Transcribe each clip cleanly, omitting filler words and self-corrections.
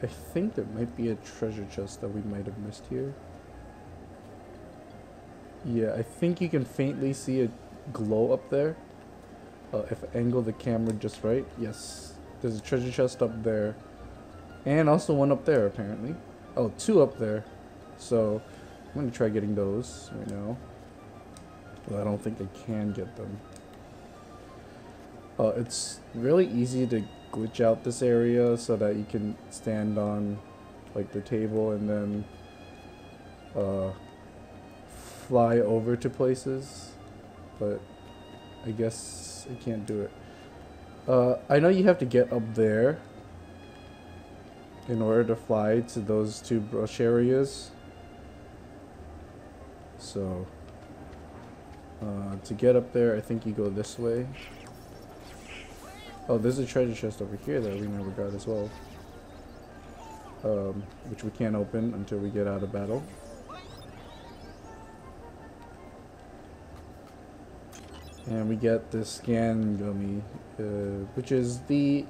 I think there might be a treasure chest that we might have missed here. Yeah, I think you can faintly see a glow up there. If I angle the camera just right. Yes, there's a treasure chest up there. And also one up there, apparently. Oh, two up there. So, I'm going to try getting those right now. Well, I don't think I can get them. It's really easy to glitch out this area so that you can stand on like the table and then fly over to places, but I guess I can't do it. I know you have to get up there in order to fly to those two brush areas. So to get up there, I think you go this way. Oh, there's a treasure chest over here that we never got as well. Which we can't open until we get out of battle. And we get the scan gummy, which is the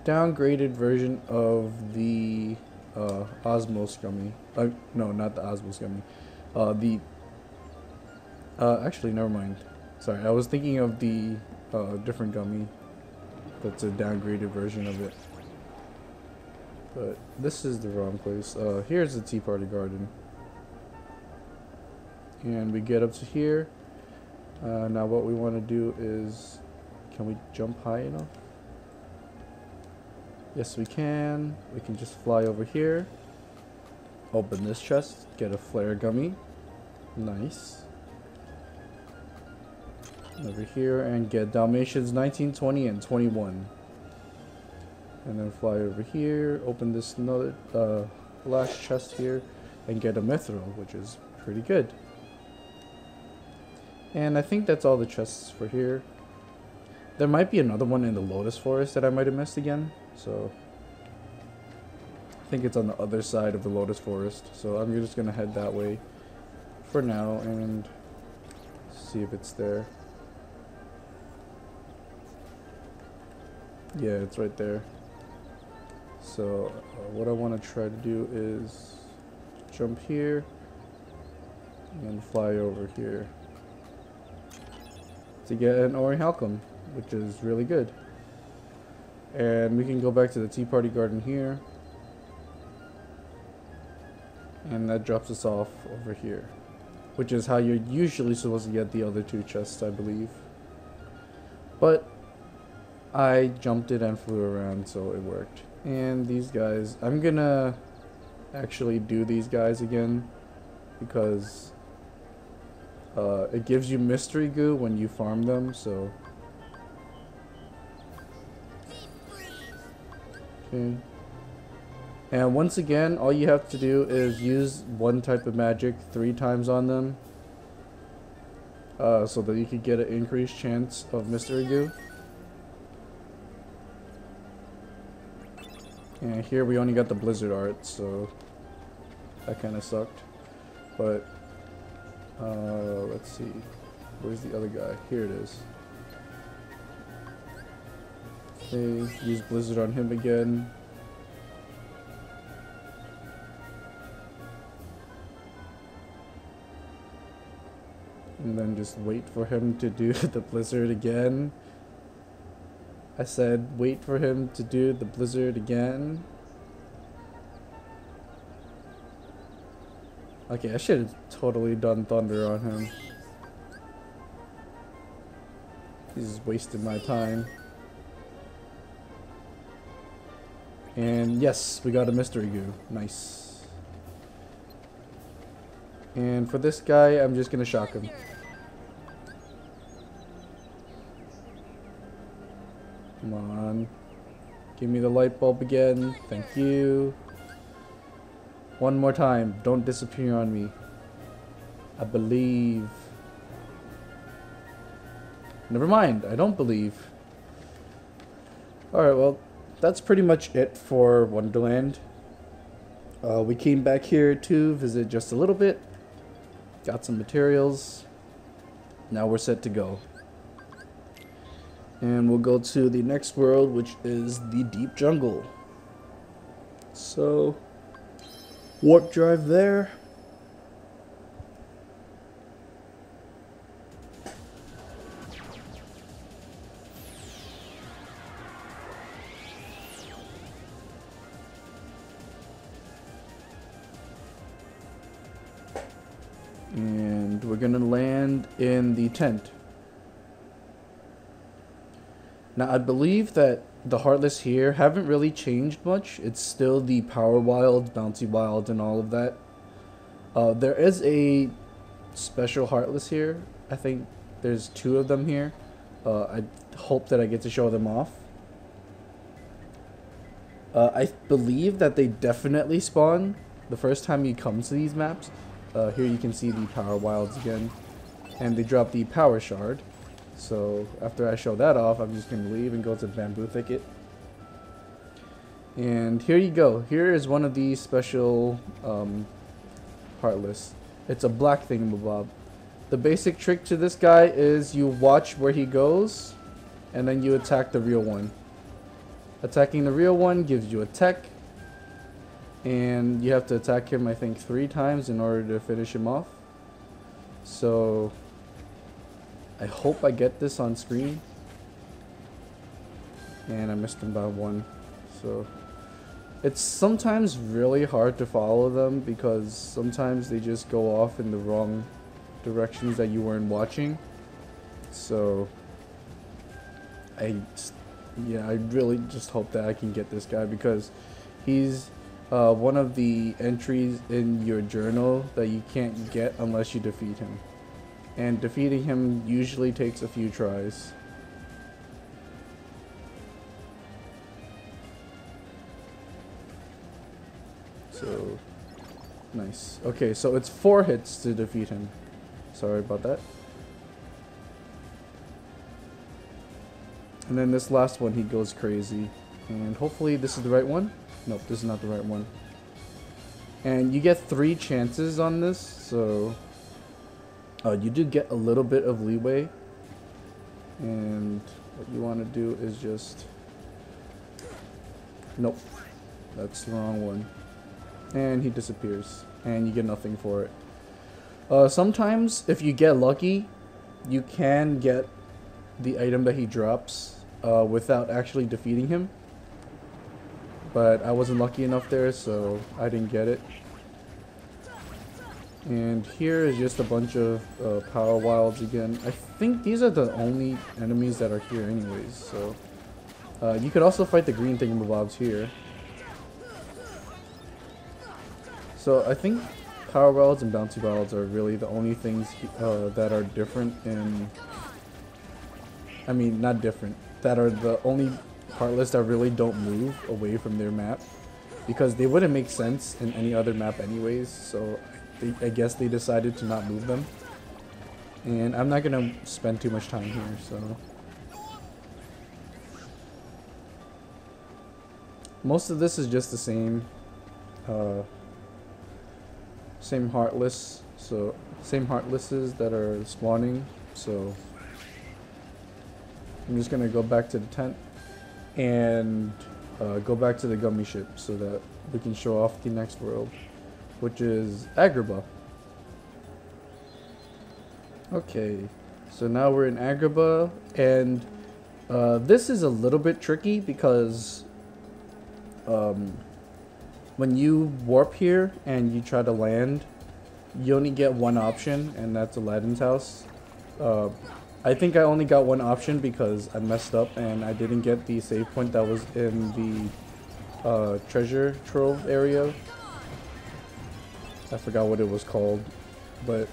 downgraded version of the Osmos gummy. No, not the Osmos gummy. Actually, never mind. Sorry, I was thinking of the different gummy. That's a downgraded version of it. But this is the wrong place. Here's the Tea Party Garden. And we get up to here. Now what we want to do is, can we jump high enough? Yes, we can. We can just fly over here. Open this chest. Get a flare gummy. Nice. Over here and get Dalmatians 19, 20, and 21. And then fly over here, open this another last chest here, and get a mithril, which is pretty good. And I think that's all the chests for here. There might be another one in the Lotus Forest that I might have missed again, so I think it's on the other side of the Lotus Forest. So I'm just gonna head that way for now and see if it's there. Yeah, it's right there. So what I want to try to do is jump here and fly over here to get an Orichalcum, which is really good. And we can go back to the Tea Party Garden here, and that drops us off over here, which is how you're usually supposed to get the other two chests, I believe. But I jumped it and flew around, so it worked. And these guys, I'm gonna actually do these guys again because it gives you mystery goo when you farm them, so. Okay. And once again, all you have to do is use one type of magic 3 times on them so that you could get an increased chance of mystery goo. And here we only got the blizzard art, so that kind of sucked. But let's see, where's the other guy? Here it is. Okay, use blizzard on him again. And then just wait for him to do the blizzard again. I said wait for him to do the blizzard again. Okay, I should have totally done thunder on him. He's wasting my time. And yes, we got a mystery goo. Nice. And for this guy, I'm just gonna shock him. Come on. Give me the light bulb again. Thank you. One more time. Don't disappear on me. I believe. Never mind. I don't believe. Alright, well, that's pretty much it for Wonderland. We came back here to visit just a little bit. Got some materials. Now we're set to go. And we'll go to the next world, which is the Deep Jungle. So, warp drive there. And we're gonna land in the tent. Now I believe that the Heartless here haven't really changed much. It's still the Power Wilds, Bouncy Wilds, and all of that. There is a special Heartless here. I think there's 2 of them here. I hope that I get to show them off. I believe that they definitely spawn the first time you come to these maps. Here you can see the Power Wilds again, and they drop the Power Shard. So after I show that off, I'm just going to leave and go to the Bamboo Thicket. And here you go. Here is one of these special Heartless. It's a black thingamabob. The basic trick to this guy is you watch where he goes, and then you attack the real one. Attacking the real one gives you a tech, and you have to attack him I think 3 times in order to finish him off. So I hope I get this on screen. And I missed him by 1. So it's sometimes really hard to follow them because sometimes they just go off in the wrong directions that you weren't watching. So I really just hope that I can get this guy because he's one of the entries in your journal that you can't get unless you defeat him. And defeating him usually takes a few tries. So, nice. Okay, so it's 4 hits to defeat him. Sorry about that. And then this last one, he goes crazy. And hopefully this is the right one. Nope, this is not the right one. And you get 3 chances on this, so you do get a little bit of leeway. And what you want to do is just... Nope, that's the wrong one. And he disappears, and you get nothing for it. Sometimes, if you get lucky, you can get the item that he drops without actually defeating him. But I wasn't lucky enough there, so I didn't get it. And here is just a bunch of Power Wilds again. I think these are the only enemies that are here anyways, so... you could also fight the green thingamabobs here. So I think Power Wilds and Bouncy Wilds are really the only things that are different in... I mean, not different. That are the only Heartless that really don't move away from their map. Because they wouldn't make sense in any other map anyways, so I guess they decided to not move them. And I'm not gonna spend too much time here, so... Most of this is just the same same Heartless, so same Heartlesses that are spawning, so I'm just gonna go back to the tent and go back to the gummy ship so that we can show off the next world, which is Agrabah. Okay, so now we're in Agrabah, and this is a little bit tricky because when you warp here and you try to land, you only get one option, and that's Aladdin's house. I think I only got one option because I messed up and I didn't get the save point that was in the treasure trove area. I forgot what it was called, but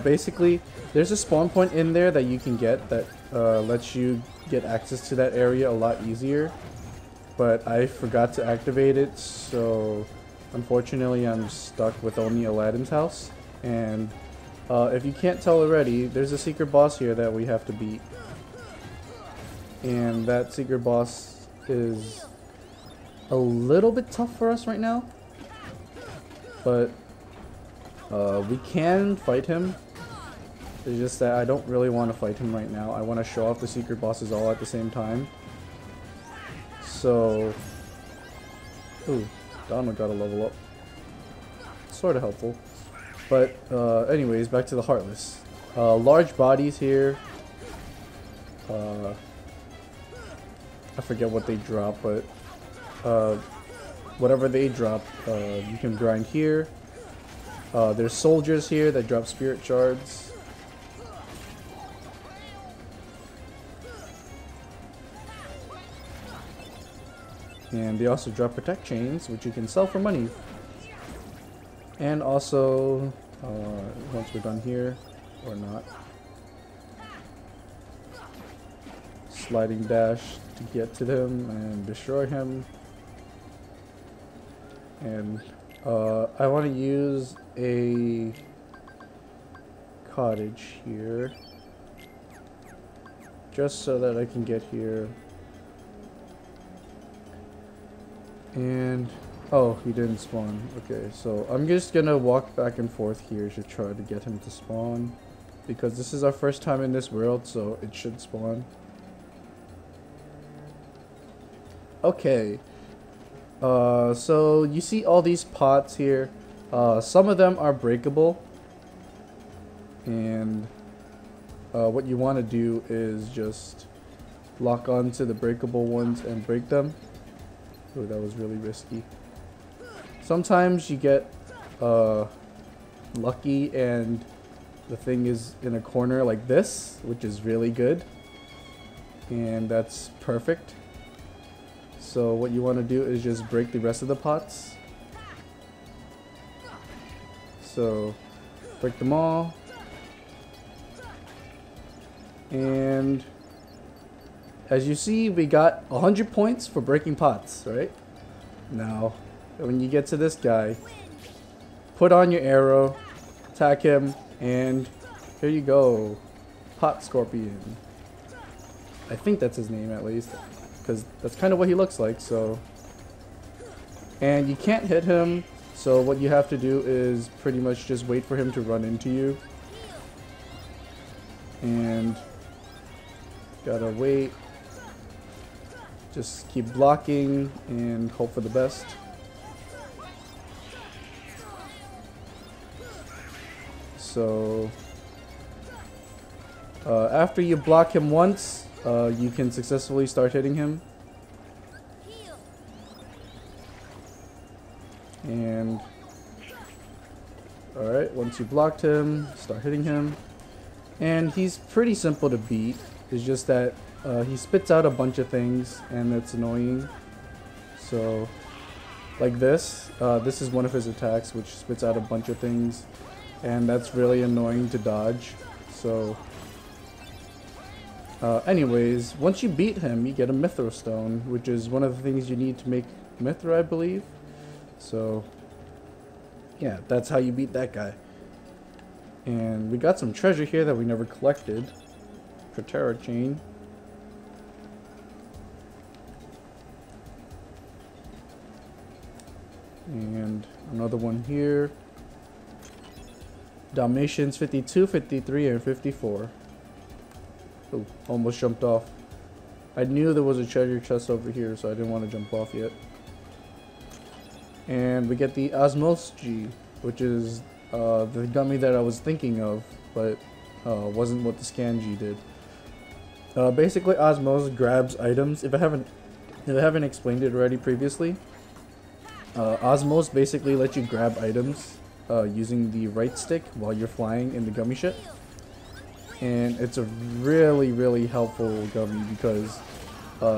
basically there's a spawn point in there that you can get that lets you get access to that area a lot easier. But I forgot to activate it, so unfortunately I'm stuck with only Aladdin's house. And if you can't tell already, there's a secret boss here that we have to beat. And that secret boss is a little bit tough for us right now. But we can fight him. It's just that I don't really want to fight him right now. I want to show off the secret bosses all at the same time. So, ooh, Donald got a level up. Sort of helpful. But anyways, back to the Heartless. Large bodies here. I forget what they drop, but whatever they drop, you can grind here. There's soldiers here that drop spirit shards. And they also drop protect chains, which you can sell for money. And also, once we're done here, or not, sliding dash to get to them and destroy him. And I want to use a cottage here, just so that I can get here. And oh, he didn't spawn. Okay, so I'm just gonna walk back and forth here to try to get him to spawn, because this is our first time in this world, so it should spawn. Okay, so you see all these pots here. Some of them are breakable, and what you want to do is just lock onto the breakable ones and break them. Oh, that was really risky. Sometimes you get lucky and the thing is in a corner like this, which is really good, and that's perfect. So what you want to do is just break the rest of the pots. So break them all, and as you see, we got 100 points for breaking pots, right? Now, when you get to this guy, put on your arrow, attack him, and here you go. Pot Scorpion. I think that's his name, at least, because that's kind of what he looks like, so. And you can't hit him, so what you have to do is pretty much just wait for him to run into you. And gotta wait. Just keep blocking and hope for the best. So after you block him once, you can successfully start hitting him. And alright, once you blocked him, start hitting him. And he's pretty simple to beat. It's just that he spits out a bunch of things, and that's annoying. So, like this. This is one of his attacks, which spits out a bunch of things, and that's really annoying to dodge. So, anyways, once you beat him, you get a Mithril Stone, which is one of the things you need to make Mithril, I believe. So, yeah, that's how you beat that guy. And we got some treasure here that we never collected. Protera chain. And another one here. Dalmatians 52, 53, and 54. Oh, almost jumped off. I knew there was a treasure chest over here, so I didn't want to jump off yet. And we get the Osmos G, which is the gummy that I was thinking of, but wasn't what the Scan G did. Basically, Osmos grabs items. If I haven't explained it already previously, Osmos basically lets you grab items using the right stick while you're flying in the gummy ship. And it's a really, really helpful gummy because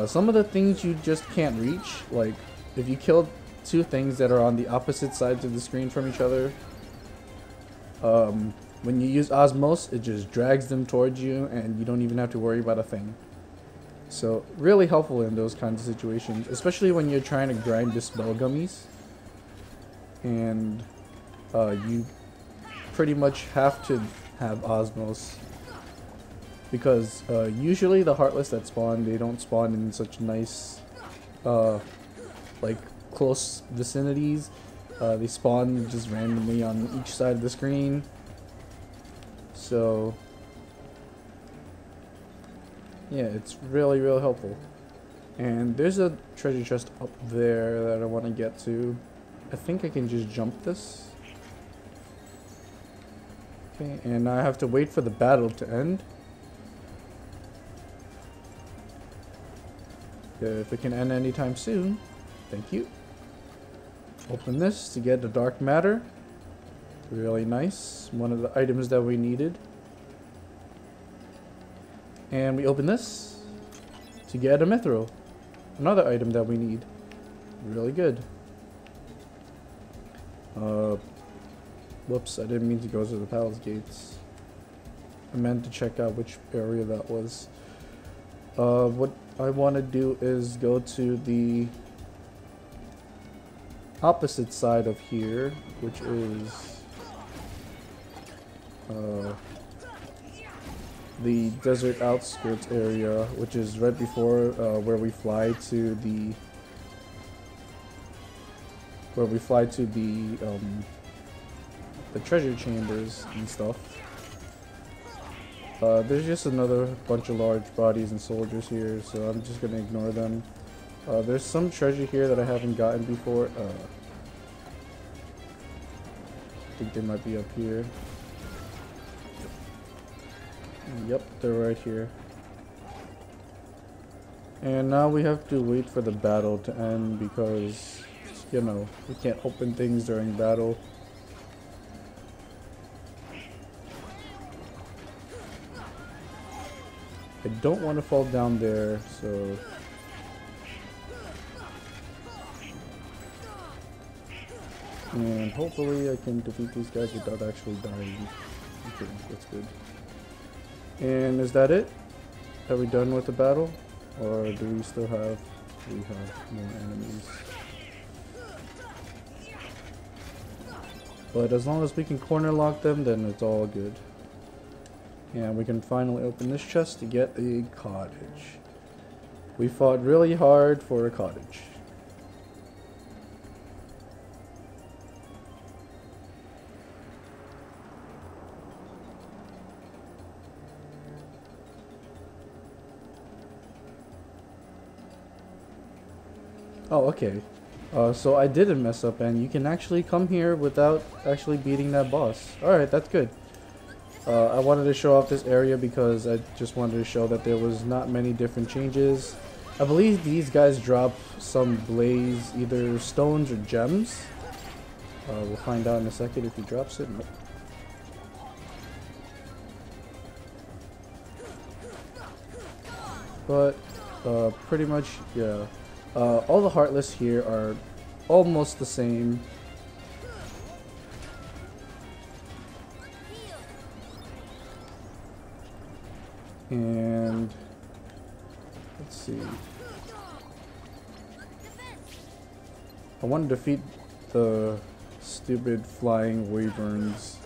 some of the things you just can't reach, like if you kill two things that are on the opposite sides of the screen from each other, when you use Osmos, it just drags them towards you and you don't even have to worry about a thing. So really helpful in those kinds of situations, especially when you're trying to grind Dispel gummies and you pretty much have to have Osmos, because usually the Heartless that spawn, they don't spawn in such nice like close vicinities. They spawn just randomly on each side of the screen. So yeah, it's really, really helpful. And there's a treasure chest up there that I want to get to. I think I can just jump this. Okay, and I have to wait for the battle to end. If it can end anytime soon. Thank you. Open this to get the dark matter. Really nice. One of the items that we needed. And we open this to get a mithril. Another item that we need. Really good. Whoops, I didn't mean to go to the palace gates. I meant to check out which area that was. What I want to do is go to the opposite side of here, which is the desert outskirts area, which is right before where we fly to the treasure chambers and stuff. There's just another bunch of large bodies and soldiers here, so I'm just gonna ignore them. There's some treasure here that I haven't gotten before. I think they might be up here. Yep, they're right here. And now we have to wait for the battle to end because, you know, we can't open things during battle. I don't want to fall down there, so... And hopefully I can defeat these guys without actually dying. Okay, that's good. And is that it? Are we done with the battle? Or do we still have... We have more enemies. But as long as we can corner lock them, then it's all good. And we can finally open this chest to get a cottage. We fought really hard for a cottage. Oh, okay. So I didn't mess up, and you can actually come here without actually beating that boss. Alright, that's good. I wanted to show off this area because I just wanted to show that there was not many different changes. I believe these guys drop some blaze, either stones or gems. We'll find out in a second if he drops it. Nope. But pretty much, yeah. All the Heartless here are almost the same. And let's see. I want to defeat the stupid flying wyverns,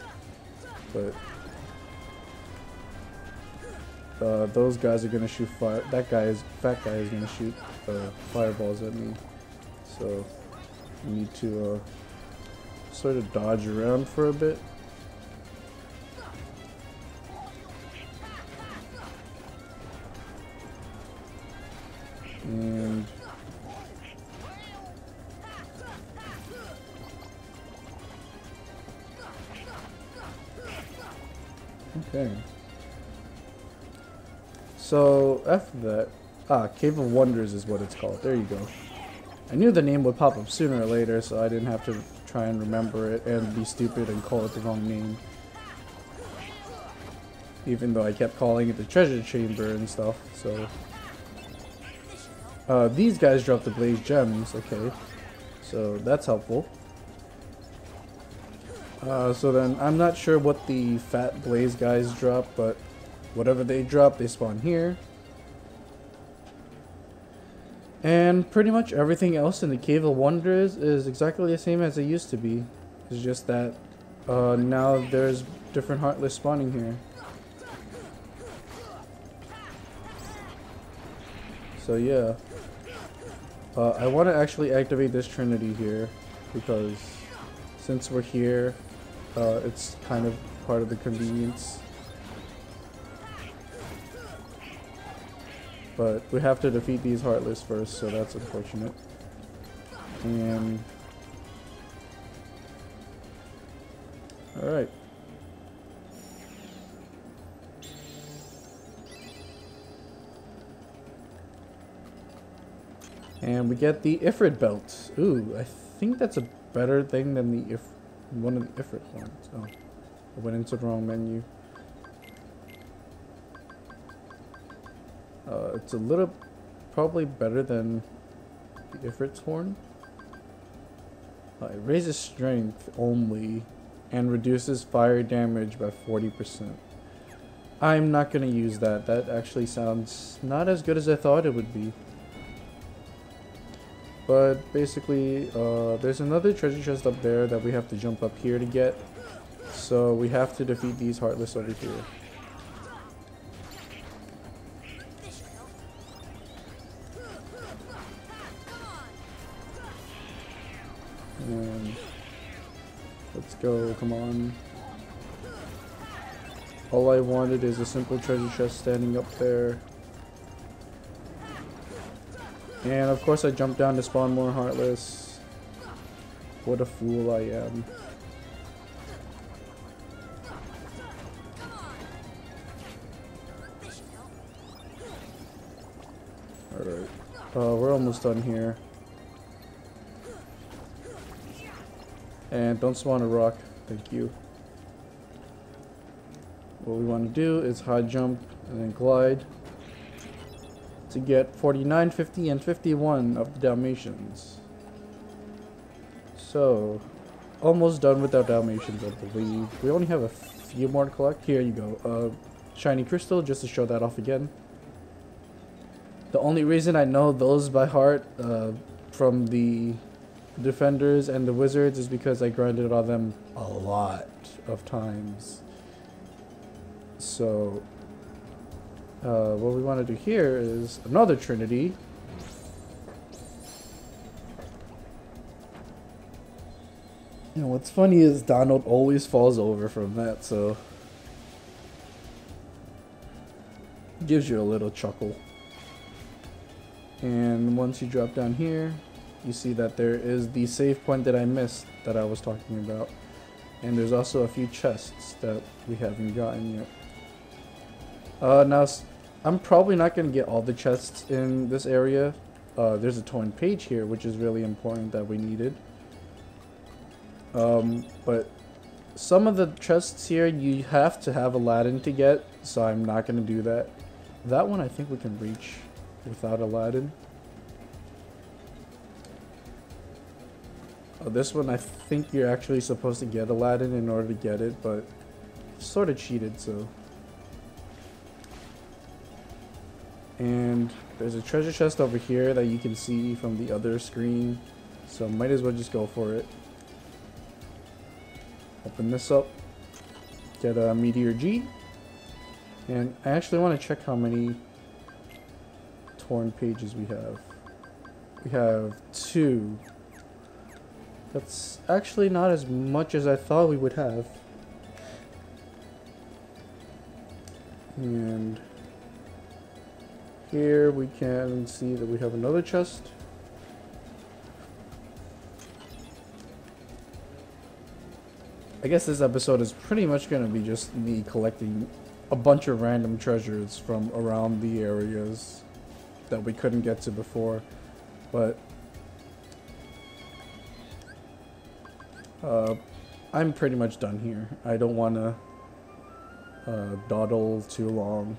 but those guys are gonna shoot fire. That fat guy is gonna shoot fireballs at me. So I need to sort of dodge around for a bit. And okay. So after that, Cave of Wonders is what it's called. There you go. I knew the name would pop up sooner or later, so I didn't have to try and remember it and be stupid and call it the wrong name. Even though I kept calling it the treasure chamber and stuff, so... these guys drop the blaze gems, okay. So that's helpful. So then, I'm not sure what the fat blaze guys drop, but whatever they drop, they spawn here. And pretty much everything else in the Cave of Wonders is exactly the same as it used to be. It's just that now there's different Heartless spawning here. So yeah. I want to actually activate this Trinity here because since we're here, it's kind of part of the convenience. But we have to defeat these Heartless first, so that's unfortunate. And Alright. And we get the Ifrit belt. Ooh, I think that's a better thing than the one of the Ifrit horns. Oh, I went into the wrong menu. It's a little probably better than the Ifrit's horn. It raises strength only and reduces fire damage by 40%. I'm not gonna use that. That actually sounds not as good as I thought it would be. But basically, there's another treasure chest up there that we have to jump up here to get. So we have to defeat these Heartless over here. And let's go, come on. All I wanted is a simple treasure chest standing up there. And of course I jumped down to spawn more Heartless. What a fool I am. Alright. We're almost done here. And don't spawn a rock. Thank you. What we want to do is high jump and then glide to get 49, 50, and 51 of the Dalmatians. So, almost done with our Dalmatians, I believe. We only have a few more to collect. Here you go. Shiny crystal, just to show that off again. The only reason I know those by heart from the defenders and the wizards is because I grinded on them a lot of times. So what we want to do here is another Trinity. And what's funny is Donald always falls over from that, so gives you a little chuckle. And once you drop down here, you see that there is the save point that I missed that I was talking about. And there's also a few chests that we haven't gotten yet. Now, I'm probably not going to get all the chests in this area. There's a torn page here, which is really important that we needed. But some of the chests here you have to have Aladdin to get, so I'm not going to do that. That one I think we can reach without Aladdin. This one I think you're actually supposed to get Aladdin in order to get it, but sort of cheated, so. And there's a treasure chest over here that you can see from the other screen, so might as well just go for it. Open this up, get a Meteor G, and I actually want to check how many torn pages we have. We have 2. That's actually not as much as I thought we would have. And here we can see that we have another chest. I guess this episode is pretty much going to be just me collecting a bunch of random treasures from around the areas that we couldn't get to before. But I'm pretty much done here. I don't want to dawdle too long.